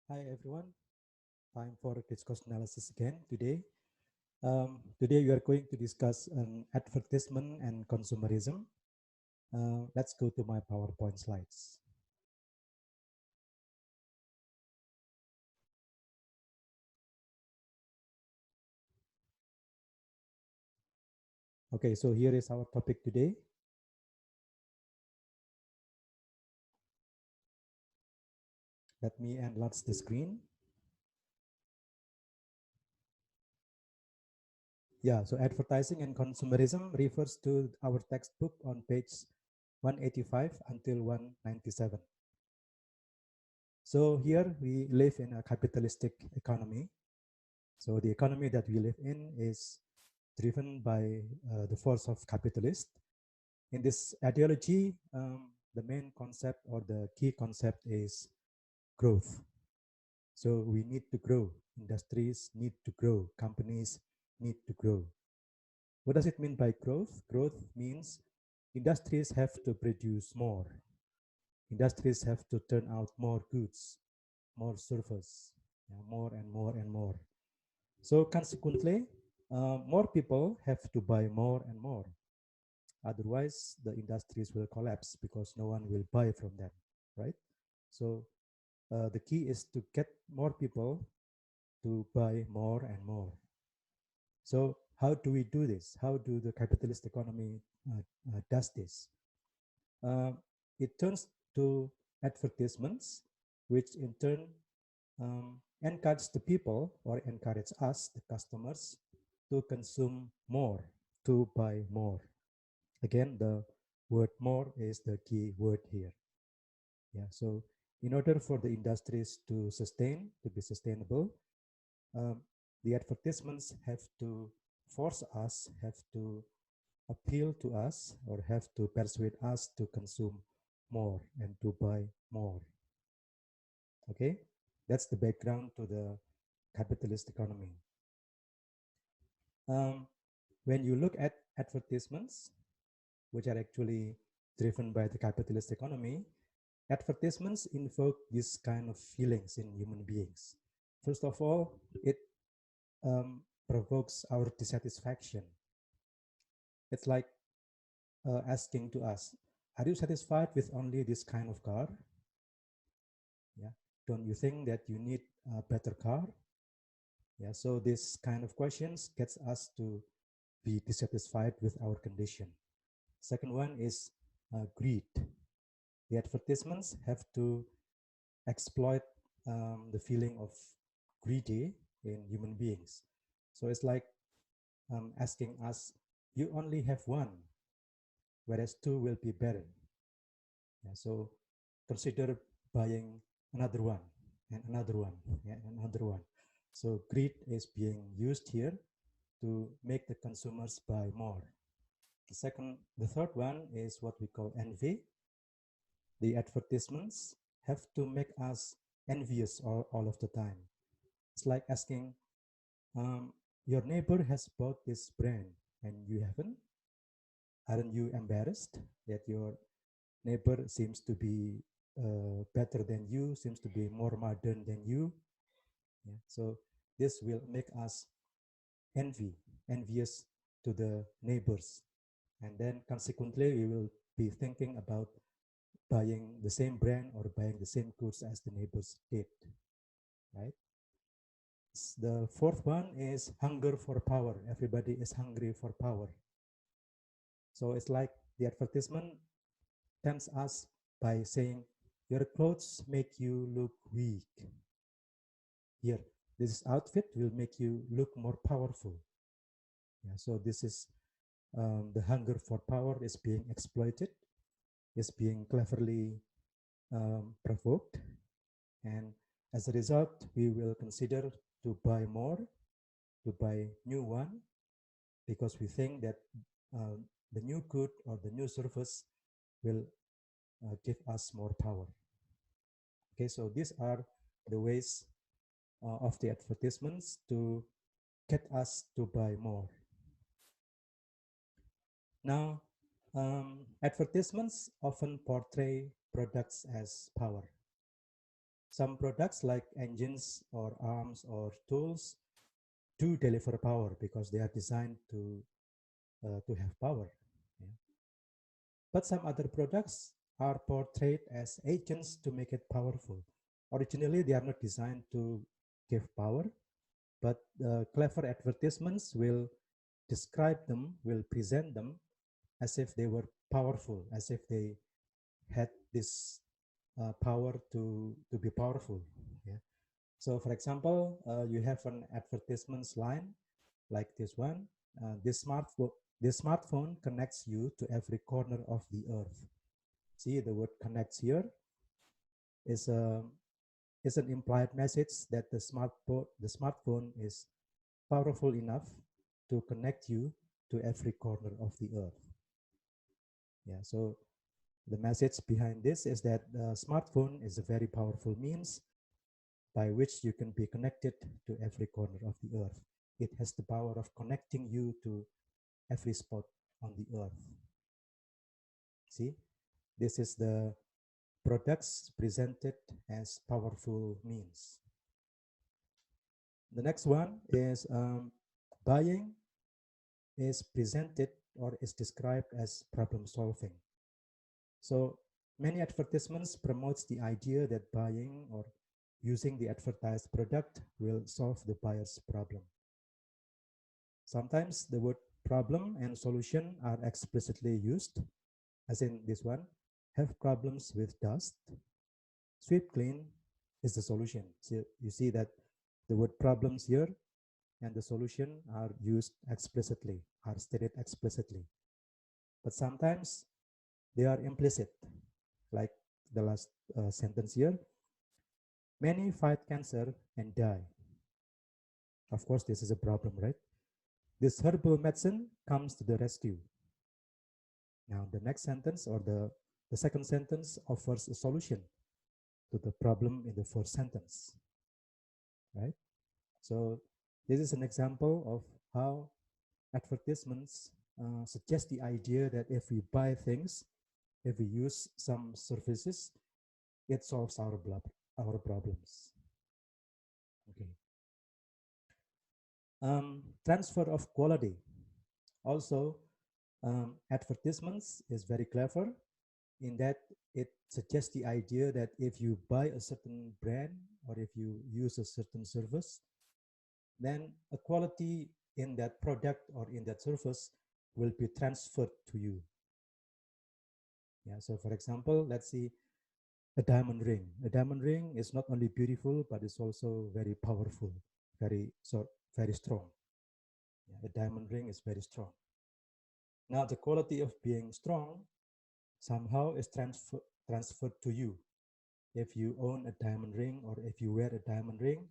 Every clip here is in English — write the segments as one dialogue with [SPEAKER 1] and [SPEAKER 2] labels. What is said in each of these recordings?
[SPEAKER 1] Hi everyone, time for discourse analysis again today. Today we are going to discuss advertisement and consumerism. Let's go to my PowerPoint slides. Okay, so here is our topic today. Let me enlarge the screen. Yeah, so advertising and consumerism refers to our textbook on page 185 until 197. So here we live in a capitalistic economy. So the economy that we live in is driven by the force of capitalist. In this ideology, the main concept or the key concept is growth. So we need to grow. Industries need to grow. Companies need to grow. What does it mean by growth? Growth means industries have to produce more. Industries have to turn out more goods, more service, more and more and more. So consequently, more people have to buy more and more. Otherwise, the industries will collapse because no one will buy from them, right? So the key is to get more people to buy more and more. So how do we do this? How do the capitalist economy does this? Uh, it turns to advertisements, which in turn encourage the people or encourage us, the customers, to consume more, to buy more. Again, the word more is the key word here. Yeah, so in order for the industries to sustain, to be sustainable, um, the advertisements have to force us, have to appeal to us, or have to persuade us to consume more and to buy more. Okay, that's the background to the capitalist economy. When you look at advertisements, which are actually driven by the capitalist economy, advertisements invoke this kind of feelings in human beings. First of all, it provokes our dissatisfaction. It's like asking to us, are you satisfied with only this kind of car? Yeah. Don't you think that you need a better car? Yeah. So this kind of questions gets us to be dissatisfied with our condition. Second one is greed. The advertisements have to exploit the feeling of greedy in human beings. So it's like asking us, you only have one, whereas two will be better. Yeah, so consider buying another one and another one, yeah, and another one. So greed is being used here to make the consumers buy more. The third one is what we call envy. The advertisements have to make us envious all of the time. It's like asking, your neighbor has bought this brand and you haven't. Aren't you embarrassed that your neighbor seems to be better than you, seems to be more modern than you? Yeah. So this will make us envious to the neighbors. And then consequently, we will be thinking about buying the same brand or buying the same goods as the neighbors did, right? The fourth one is hunger for power. Everybody is hungry for power. So it's like the advertisement tempts us by saying, your clothes make you look weak. Here, this outfit will make you look more powerful. Yeah, so this is the hunger for power is being exploited, is being cleverly provoked. And as a result, we will consider to buy more, to buy new one, because we think that the new good or the new service will give us more power. Okay, so these are the ways of the advertisements to get us to buy more. Now, advertisements often portray products as power. Some products like engines or arms or tools do deliver power because they are designed to have power. Yeah. But some other products are portrayed as agents to make it powerful. Originally, they are not designed to give power, but clever advertisements will describe them, will present them as if they were powerful, as if they had this power to be powerful. Yeah. So for example, you have an advertisements line like this one. This smartphone connects you to every corner of the earth. See, the word connects here is an implied message that the smartphone is powerful enough to connect you to every corner of the earth. Yeah, so the message behind this is that the smartphone is a very powerful means by which you can be connected to every corner of the earth. It has the power of connecting you to every spot on the earth. See, this is the products presented as powerful means. The next one is buying is presented or is described as problem solving. So many advertisements promotes the idea that buying or using the advertised product will solve the buyer's problem. Sometimes the word problem and solution are explicitly used, as in this one, have problems with dust. Sweepclean is the solution. So you see that the word problems here and the solution are used explicitly, are stated explicitly. But sometimes they are implicit, like the last sentence here. Many fight cancer and die. Of course, this is a problem, right? This herbal medicine comes to the rescue. Now, the next sentence or the second sentence offers a solution to the problem in the first sentence, right? So this is an example of how advertisements suggest the idea that if we buy things, if we use some services, it solves our problems. Okay. Transfer of quality. Also, advertisements is very clever in that it suggests the idea that if you buy a certain brand or if you use a certain service, then a quality in that product or in that service will be transferred to you. Yeah, so for example, let's see a diamond ring. A diamond ring is not only beautiful, but it's also very powerful, very strong. Yeah, a diamond ring is very strong. Now, the quality of being strong somehow is transferred to you. If you own a diamond ring or if you wear a diamond ring,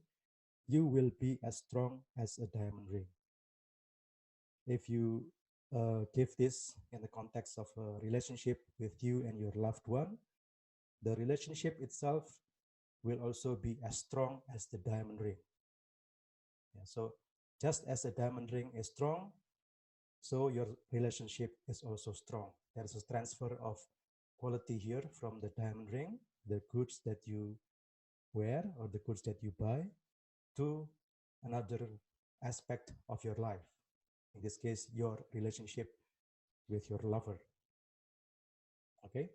[SPEAKER 1] you will be as strong as a diamond ring. If you give this in the context of a relationship with you and your loved one, the relationship itself will also be as strong as the diamond ring. Yeah, so just as a diamond ring is strong, so your relationship is also strong. There's a transfer of quality here from the diamond ring, the goods that you wear or the goods that you buy, to another aspect of your life. In this case, your relationship with your lover. Okay.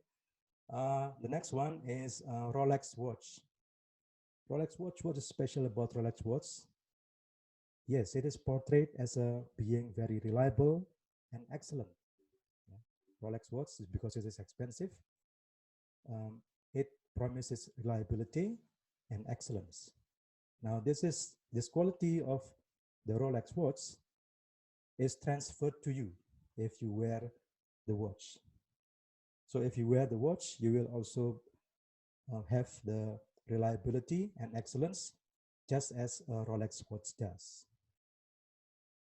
[SPEAKER 1] The next one is Rolex watch. Rolex watch, what is special about Rolex watch? Yes, it is portrayed as a being very reliable and excellent. Yeah. Rolex watch is because it is expensive. It promises reliability and excellence. Now, this quality of the Rolex watch is transferred to you if you wear the watch. So if you wear the watch, you will also have the reliability and excellence just as a Rolex watch does.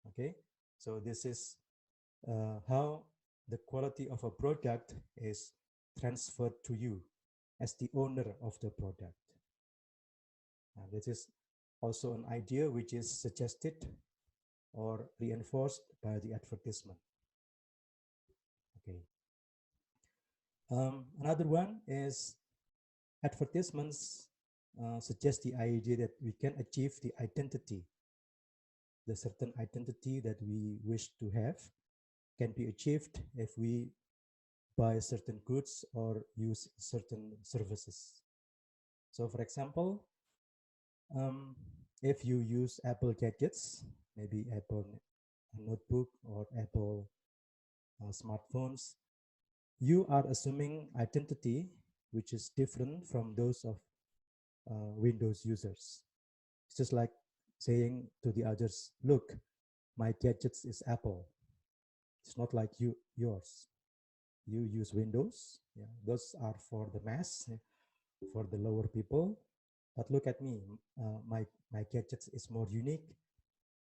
[SPEAKER 1] Okay, so this is how the quality of a product is transferred to you as the owner of the product. And this is also an idea which is suggested or reinforced by the advertisement. Okay. Another one is advertisements suggests the idea that we can achieve the identity, the certain identity that we wish to have can be achieved if we buy certain goods or use certain services. So for example, if you use Apple gadgets, maybe Apple notebook or Apple smartphones, you are assuming identity which is different from those of Windows users. It's just like saying to the others, look, my gadgets is Apple. It's not like yours. You use Windows. Yeah, those are for the mass, for the lower people. But look at me, my gadgets is more unique,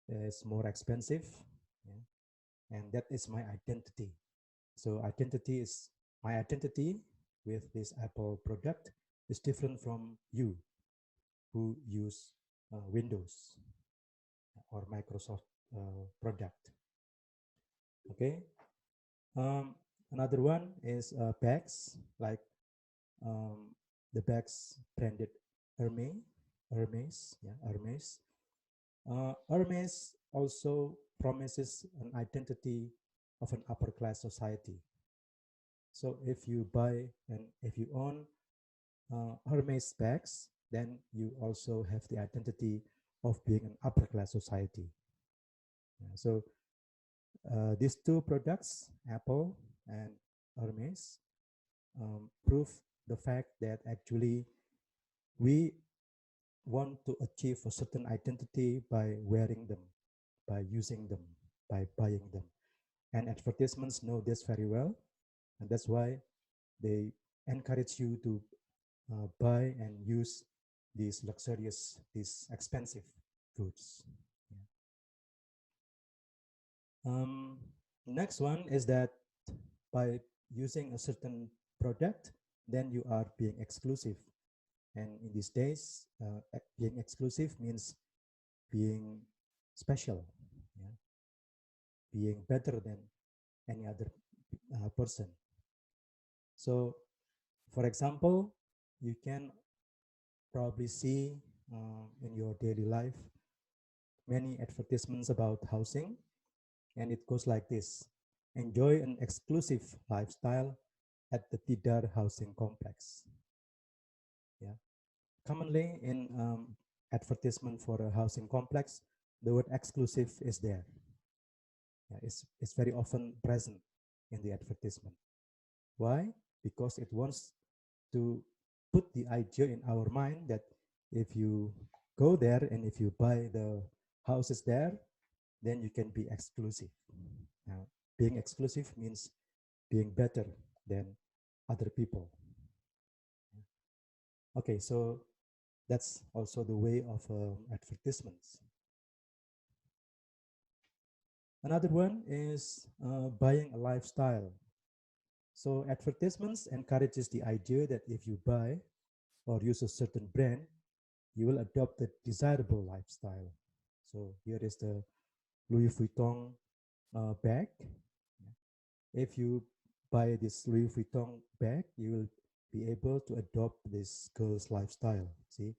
[SPEAKER 1] it's more expensive, yeah, and that is my identity. So my identity with this Apple product is different from you who use Windows or Microsoft product. Okay. Another one is bags, like the bags branded Hermes, yeah, Hermes. Hermes also promises an identity of an upper class society. So if you buy and if you own Hermes bags, then you also have the identity of being an upper class society. So these two products, Apple and Hermes, prove the fact that actually we want to achieve a certain identity by wearing them, by using them, by buying them. And advertisements know this very well, and that's why they encourage you to buy and use these luxurious, these expensive goods. Next one is that by using a certain product, then you are being exclusive. And in these days, being exclusive means being special, yeah? Being better than any other person. So, for example, you can probably see in your daily life many advertisements about housing, and it goes like this: enjoy an exclusive lifestyle at the Tidar housing complex. Yeah, commonly in advertisement for a housing complex, the word exclusive is there. Yeah, it's very often present in the advertisement. Why? Because it wants to put the idea in our mind that if you go there and if you buy the houses there, then you can be exclusive. Now, being exclusive means being better than other people. Okay, so that's also the way of advertisements. Another one is buying a lifestyle. So advertisements encourages the idea that if you buy or use a certain brand, you will adopt a desirable lifestyle. So here is the Louis Vuitton bag. If you buy this Louis Vuitton bag, you will be able to adopt this girl's lifestyle. See,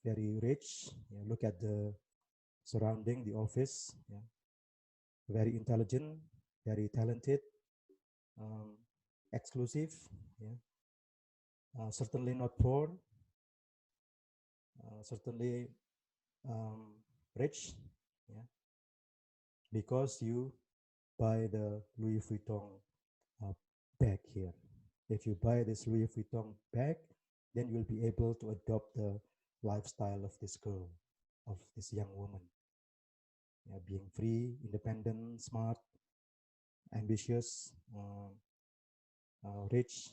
[SPEAKER 1] very rich. Yeah, look at the surrounding, the office. Yeah, very intelligent, very talented, exclusive. Yeah, certainly not poor. Certainly rich. Yeah, because you buy the Louis Vuitton bag here. If you buy this Louis Vuitton bag, then you'll be able to adopt the lifestyle of this girl, of this young woman. Yeah, being free, independent, smart, ambitious, rich,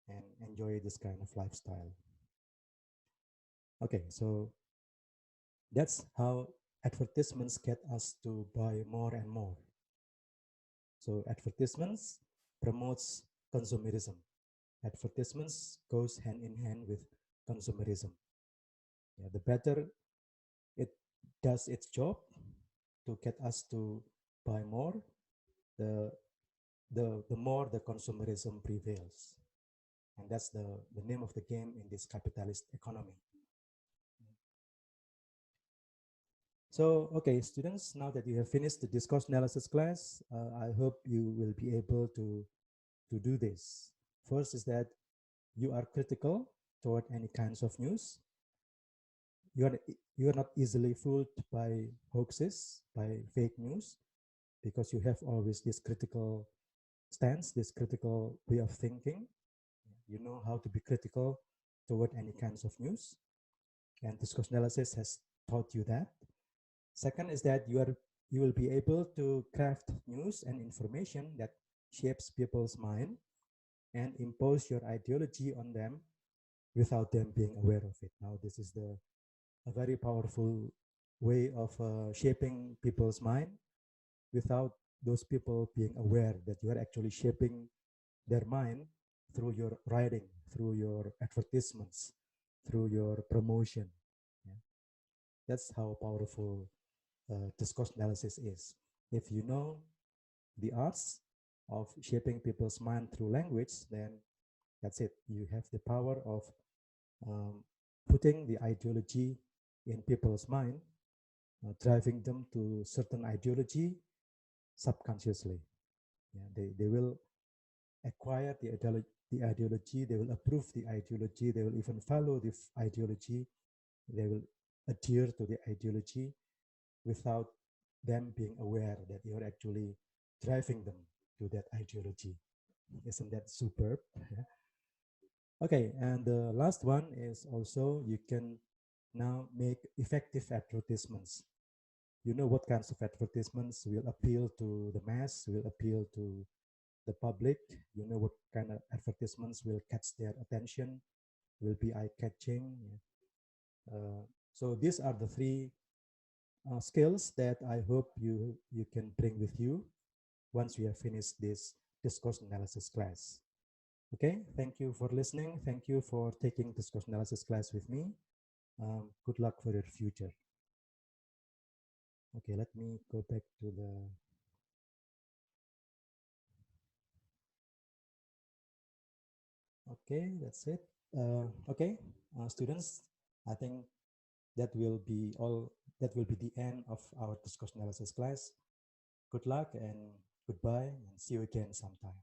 [SPEAKER 1] and enjoy this kind of lifestyle. Okay, so that's how advertisements get us to buy more and more. So advertisements promotes consumerism. Advertisements goes hand in hand with consumerism. Yeah, the better it does its job to get us to buy more, the more the consumerism prevails. And that's the name of the game in this capitalist economy. So, okay, students, now that you have finished the discourse analysis class, I hope you will be able to do this. First is that you are critical toward any kinds of news. You are not easily fooled by hoaxes, by fake news, because you have always this critical stance, this critical way of thinking. You know how to be critical toward any kinds of news, and discourse analysis has taught you that. Second is that you will be able to craft news and information that shapes people's mind and impose your ideology on them without them being aware of it. Now, this is a very powerful way of shaping people's mind without those people being aware that you are actually shaping their mind through your writing, through your advertisements, through your promotion. Yeah. That's how powerful discourse analysis is. If you know the arts of shaping people's mind through language, then that's it. You have the power of putting the ideology in people's mind, driving them to certain ideology subconsciously. Yeah, they will acquire the ideology, they will approve the ideology, they will even follow the ideology, they will adhere to the ideology without them being aware that you're actually driving them to that ideology. Isn't that superb? Okay, and the last one is also you can now make effective advertisements. You know what kinds of advertisements will appeal to the mass, will appeal to the public. You know what kind of advertisements will catch their attention, will be eye-catching. So these are the three skills that I hope you can bring with you once we have finished this discourse analysis class. Okay, thank you for listening. Thank you for taking discourse analysis class with me. Good luck for your future. Okay, let me go back to the... Okay, that's it. Okay, students, I think that will be all. That will be the end of our discourse analysis class. Good luck and goodbye, and see you again sometime.